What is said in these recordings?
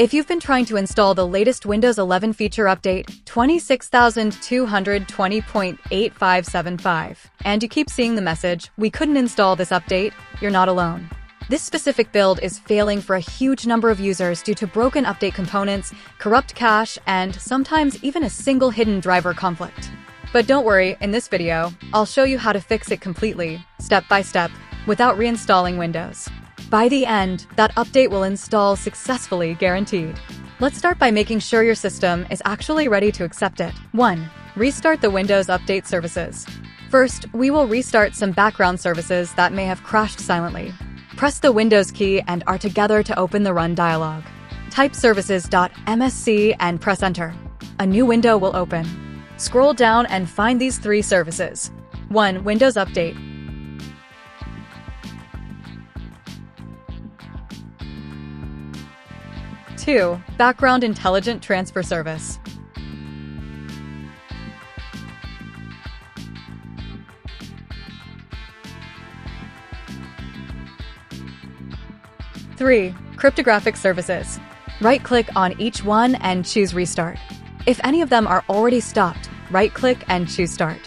If you've been trying to install the latest Windows 11 feature update 26220.8575 and you keep seeing the message, "We couldn't install this update," you're not alone. This specific build is failing for a huge number of users due to broken update components, corrupt cache, and sometimes even a single hidden driver conflict. But don't worry, in this video, I'll show you how to fix it completely, step by step, without reinstalling Windows. By the end, that update will install successfully, guaranteed. Let's start by making sure your system is actually ready to accept it. 1. Restart the Windows Update services. First, we will restart some background services that may have crashed silently. Press the Windows key and R together to open the Run dialog. Type services.msc and press Enter. A new window will open. Scroll down and find these three services. 1. Windows Update. 2. Background Intelligent Transfer Service. 3. Cryptographic Services. Right-click on each one and choose Restart. If any of them are already stopped, right-click and choose Start.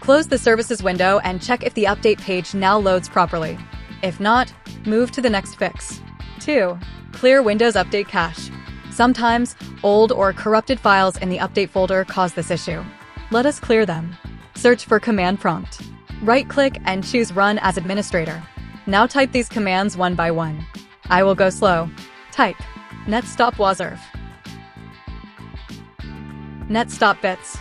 Close the Services window and check if the update page now loads properly. If not, move to the next fix. 2. Clear Windows Update cache. Sometimes, old or corrupted files in the Update folder cause this issue. Let us clear them. Search for Command Prompt. Right-click and choose Run as Administrator. Now type these commands one by one. I will go slow. Type netstop wazirf, netstop bits,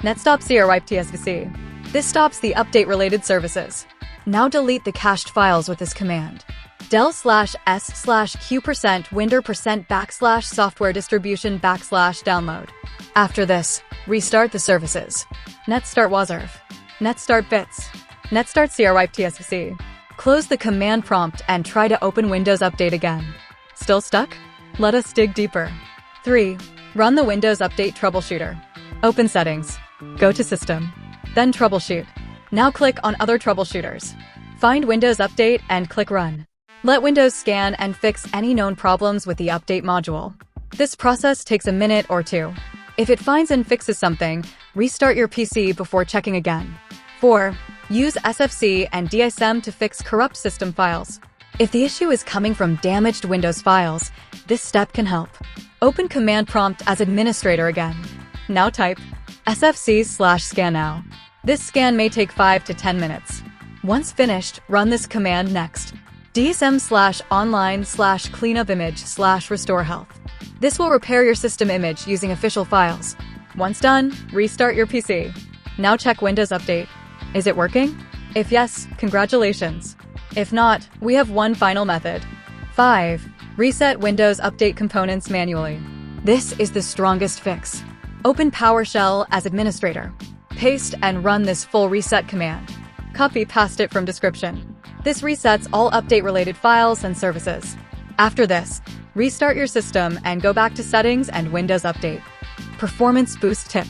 netstop crwipetsvc. This stops the update-related services. Now delete the cached files with this command. del/s/q%winder%\softwaredistribution\download. After this, restart the services. netstart wazirf, netstart bits, netstart crwipetsvc. Close the command prompt and try to open Windows Update again. Still stuck? Let us dig deeper. 3. Run the Windows Update Troubleshooter. Open Settings. Go to System. Then Troubleshoot. Now click on Other Troubleshooters. Find Windows Update and click Run. Let Windows scan and fix any known problems with the Update module. This process takes a minute or two. If it finds and fixes something, restart your PC before checking again. 4. Use SFC and DISM to fix corrupt system files. If the issue is coming from damaged Windows files, this step can help. Open Command Prompt as Administrator again. Now type sfc/scannow. This scan may take 5 to 10 minutes. Once finished, run this command next. dsm/online/cleanupimage/RestoreHealth. This will repair your system image using official files. Once done, restart your PC. Now check Windows Update. Is it working? If yes, congratulations. If not, we have one final method. 5. Reset Windows Update components manually. This is the strongest fix. Open PowerShell as Administrator. Paste and run this full reset command. Copy-paste it from description. This resets all update-related files and services. After this, restart your system and go back to Settings and Windows Update. Performance Boost Tip.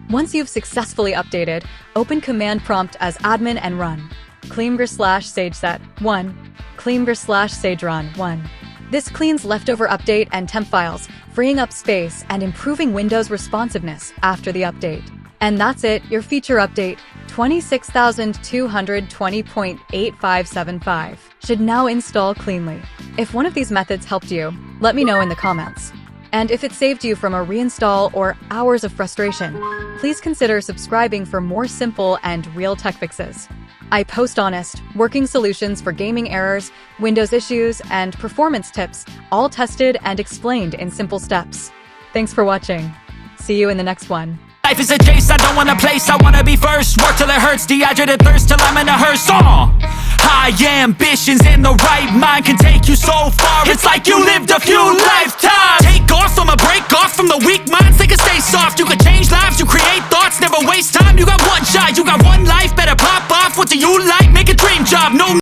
Once you've successfully updated, open Command Prompt as Admin and run. cleangr/sageset 1. cleangr/sagerun 1. This cleans leftover update and temp files, freeing up space and improving Windows responsiveness after the update. And that's it, your feature update 26220.8575 should now install cleanly. If one of these methods helped you, let me know in the comments. And if it saved you from a reinstall or hours of frustration, please consider subscribing for more simple and real tech fixes. I post honest, working solutions for gaming errors, Windows issues, and performance tips, all tested and explained in simple steps. Thanks for watching. See you in the next one. Life is a chase, I don't want a place, I wanna be first. Work till it hurts, dehydrated thirst till I'm in a hearse. High ambitions in the right mind can take you so far. It's like you lived a few lifetimes.